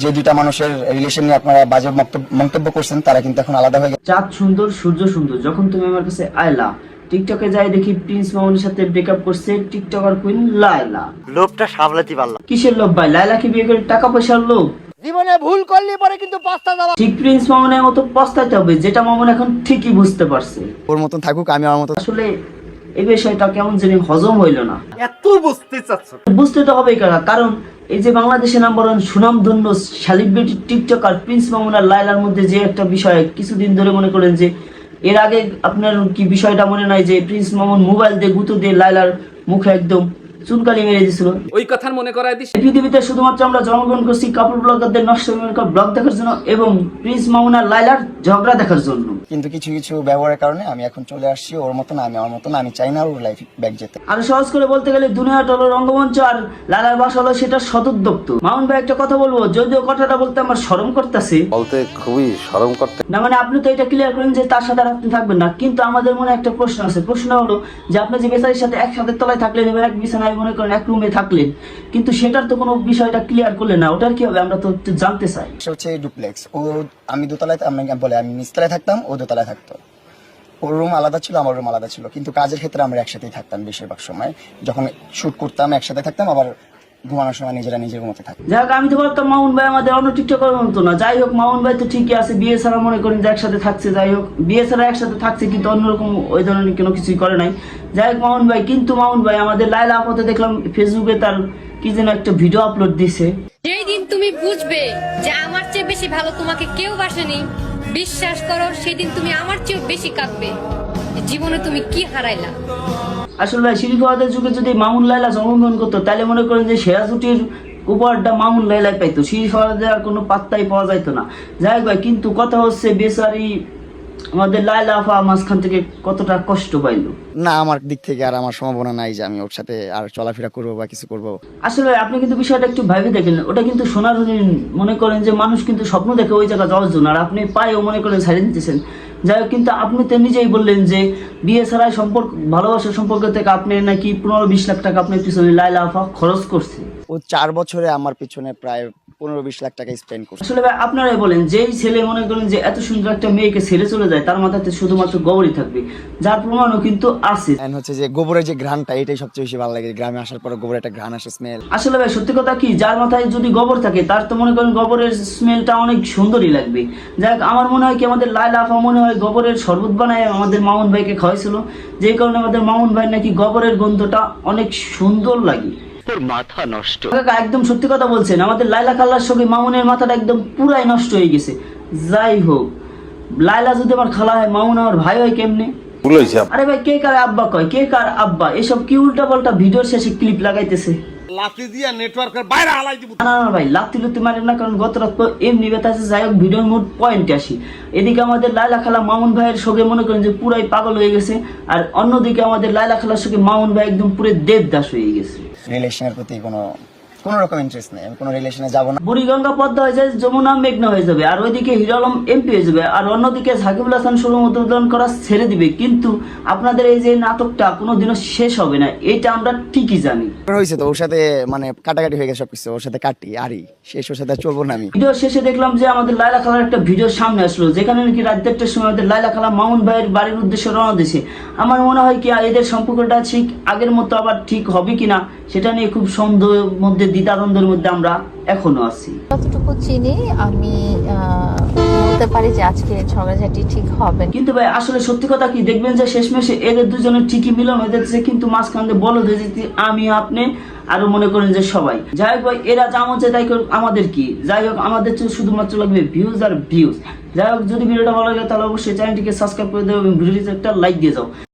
যে দুইটা মানুষের রিলেশন নিয়ে আপনারা বাজে মন্তব্য করছেন তারা কিন্তু এখন আলাদা হয়ে গেছে। চাঁদ সুন্দর, সূর্য সুন্দর, যখন তুমি আমার কাছে আইলা টিকটকে যাই দেখি প্রিন্স মামুনের সাথে ব্রেকআপ করছে টিকটকার কুইন লায়লা। লোভটা সামলাতে পারলাম। কিসের লোভ ভাই? লায়লাকে বিয়ে করে টাকা পয়সার লোভ? জীবনে ভুল করলে পরে কিন্তু পস্তাতে ঠিক প্রিন্স মামুনের মতো পস্তাইতে হবে, যেটা মামুন এখন ঠিকই বুঝতে পারছে। ওর মতন থাকুক, আমি আমার মতো। আসলে এই বিষয়টা কেমন জানি হজম হইল না। এত বুঝতে চাচ্ছ? বুঝতে তো হবেই কারণ এই যে বাংলাদেশের নাম্বার ওয়ান সুনামধন্য সেলিব্রিটি টিকটকার প্রিন্স মামুন আর লায়লার মধ্যে যে একটা বিষয় কিছুদিন ধরে মনে করেন যে এর আগে আপনার কি বিষয়টা মনে নাই যে প্রিন্স মামুন মোবাইল দিয়ে গুঁতো দিয়ে লায়লার মুখে একদম চুনকালি মেরে দিছিল। ওই কথার মনে করায় দিস। পৃথিবীতে শুধুমাত্র আমরা জন্মগ্রহণ করছি কাপড় ব্লগারদের নষ্ট ব্লগ দেখার জন্য এবং প্রিন্স মামুন আর লায়লার ঝগড়া দেখার জন্য। কিন্তু কিছু কিছু ব্যবহারের কারণে আমি এখন চলে আসছি ওর মতন, আমি আমার মতন। আমি চাই না ওর লাইফ ব্যাক যেতে। আর সহজ করে বলতে গেলে দুনিয়াটা হলো রঙ্গমঞ্চ আর লালার বাসা হলো সেটা সদুদ্যোক্ত। মামুন ভাই একটা কথা বলবো, যদিও কথাটা বলতে আমার শরম করতেছে, বলতে খুবই শরম করতে না মানে আপনি তো এটা ক্লিয়ার করেন যে তার সাথে আর আপনি থাকবেন না, কিন্তু আমাদের মনে একটা প্রশ্ন আছে। প্রশ্ন হলো যে আপনি যে বেচারির সাথে একসাথে তলায় থাকলেন এবং এক বিছানায় মনে করেন এক রুমে থাকলেন, কিন্তু সেটার তো কোনো বিষয়টা ক্লিয়ার করলেন না, ওটার কি হবে আমরা তো একটু জানতে চাই। সে হচ্ছে ডুপ্লেক্স। ও আমি দোতলায়, আমি বলে আমি নিচতলায় থাকতাম, ও দোতলায় থাকতো। ওর রুম আলাদা ছিল, আমার রুম আলাদা ছিল, কিন্তু কাজের ক্ষেত্রে আমরা একসাথেই থাকতাম বেশিরভাগ সময়। যখন শুট করতাম একসাথে থাকতাম, আবার ঘুমানোর সময় নিজেরা নিজের মতো থাকতাম। যাই হোক, আমি তো বলতাম মামুন ভাই আমাদের অন্য টিকটকার মতো না। যাই হোক, মামুন ভাই তো ঠিকই আছে, বিয়ে ছাড়া মনে করেন যে একসাথে থাকছে। যাই হোক, বিয়ে ছাড়া একসাথে থাকছে কিন্তু অন্যরকম ওই ধরনের কোনো কিছুই করে নাই। যাই হোক মামুন ভাই, কিন্তু মামুন ভাই আমাদের লায়লা আপাতত দেখলাম ফেসবুকে তার কি যেন একটা ভিডিও আপলোড দিছে। যেই দিন তুমি বুঝবে যে আমার চেয়ে বেশি ভালো তোমাকে কেউ বাসেনি, বিশ্বাস করো সেদিন তুমি আমার চেয়ে বেশি কাঁদবে। জীবনে তুমি কি হারাইলা। আসলে ভাই শিরিফ ওয়াদের যুগে যদি মামুন লায়লা জন্মগ্রহণ করতো তাহলে মনে করেন যে সেরা জুটির উপহারটা মামুন লায়লাই পাইতো, শিরিফ ওয়াদের আর কোনো পাত্তাই পাওয়া যাইতো না। যাই হোক ভাই, কিন্তু কথা হচ্ছে বেচারি আমাদের লায়লা আফা মাঝখান থেকে কতটা কষ্ট পাইলো। না, আমার দিক থেকে আর আমার সম্ভাবনা নাই যে আমি ওর সাথে আর চলাফেরা করবো বা কিছু করবো। আসলে ভাই আপনি কিন্তু বিষয়টা একটু ভাবি দেখেন, ওটা কিন্তু সোনার হরিণ। মনে করেন যে মানুষ কিন্তু স্বপ্ন দেখে ওই জায়গা যাওয়ার জন্য, আর আপনি পায়েও মনে করেন ছাড়িয়ে দিতেছেন। যাই হোক, কিন্তু আপনি তো নিজেই বললেন যে বিয়ে ছাড়াই সম্পর্ক, ভালোবাসার সম্পর্ক থেকে আপনি নাকি 15-20 লাখ টাকা আপনার পিছনে লায়লা আফা খরচ করছে। ও 4 বছরে আমার পিছনে প্রায় 15-20 লাখ টাকা স্পেন্ড করছে। আসলে ভাই আপনারাই বলেন, যেই ছেলে মনে করেন যে এত সুন্দর একটা মেয়েকে ছেড়ে চলে যায় তার মাথাতে শুধুমাত্র গোবরই থাকবে, যার প্রমাণও কিন্তু আছে। হচ্ছে যে গোবরের যে ঘ্রাণটা, এটাই সবচেয়ে বেশি ভালো লাগে। গ্রামে আসার পর গোবরের একটা ঘ্রাণ আসে, স্মেল। আসলে ভাই সত্যি কথা কি, যার মাথায় যদি গোবর থাকে তার তো মনে করেন গোবরের স্মেলটা অনেক সুন্দরই লাগবে। যাই হোক, আমার মনে হয় কি আমাদের লায়লা আফা মনে হয় গোবরের শরবত বানায় আমাদের মামুন ভাইকে খাওয়াইছিল, যেই কারণে আমাদের মামুন ভাই নাকি গোবরের গন্ধটা অনেক সুন্দর লাগে। মাথা নষ্ট। একদম সত্যি কথা বলছেন, আমাদের লায়লা খালার সঙ্গে মামুনের মাথাটা একদম পুরাই নষ্ট হয়ে গেছে। যাই হোক, লায়লা যদি আমার খালা হয়, মামুন আমার ভাই হয় কেমনে? আরে ভাই, কে কার আব্বা কয়, কে কার আব্বা? এসব কি উল্টা পাল্টা ভিডিওর শেষে ক্লিপ লাগাইতেছে। লাথি দিয়া নেটওয়ার্কের বাইরে হালাই দিব। না ভাই, লাত্তি লুত্তি মারেন না, কারণ গত রাত এমনি ব্যথা আছে। যাই হোক, ভিডিওর মোট পয়েন্টে আসি। এদিকে আমাদের লায়লা খালা মামুন ভাইয়ের সঙ্গে মনে করেন যে পুরাই পাগল হয়ে গেছে, আর অন্যদিকে আমাদের লায়লা খালার সঙ্গে মামুন ভাই একদম পুরো দেবদাস হয়ে গেছে। রিলেশনের প্রতি কোনো রকম ইন্টারেস্ট নেই, আমি কোনো রিলেশনে যাবো না। বুড়িগঙ্গা পদ্মা হয়ে যায়, যমুনা মেঘনা হয়ে যাবে, আর ওইদিকে হিরো আলম এমপি হয়ে যাবে, আর অন্যদিকে সাকিবুল হাসান শুরু উদ্বোধন করা ছেড়ে দিবে। কিন্তু আপনাদের এই যে নাটকটা কোনোদিনও শেষ হবে না, এটা আমরা ঠিকই জানি। হয়েছে তো ওর সাথে মানে কাটাকাটি হয়ে গেছে সবকিছু, ওর সাথে কাটি আরই শেষ, ওর সাথে চলবো না আমি। ভিডিও শেষে দেখলাম যে আমাদের লায়লা খালার একটা ভিডিও সামনে আসলো, যেখানে নাকি রাত 1টার সময় আমাদের লায়লা খালা মামুন ভাইয়ের বাড়ির উদ্দেশ্যে রওনা দিয়েছে। আমার মনে হয় কি এদের সম্পর্কটা ঠিক আগের মতো আবার ঠিক হবে কিনা সেটা নিয়ে খুব সন্দেহের মধ্যে, দ্বিধাদ্বন্দ্বের মধ্যে আমরা এখনো আছি। যতটুকু চিনি আমি বলতে পারি যে আজকে ঝগড়াঝাটি ঠিক হবে। কিন্তু ভাই আসলে সত্যি কথা কি, দেখবেন যে শেষমেশে এদের দুজনের ঠিকই মিলন হয়ে যাচ্ছে, কিন্তু মাঝখান দিয়ে বলো হয়ে যেতে আমি আপনি আরো মনে করেন যে সবাই। যাই হোক ভাই, এরা যেমন চায় তাই আমাদের কি। যাই হোক, আমাদের তো শুধুমাত্র লাগবে ভিউজ আর ভিউজ। যাই হোক, যদি ভিডিওটা ভালো লাগে তাহলে অবশ্যই চ্যানেলটিকে সাবস্ক্রাইব করে দেবো এবং ভিডিওটিতে একটা লাইক দিয়ে যাও।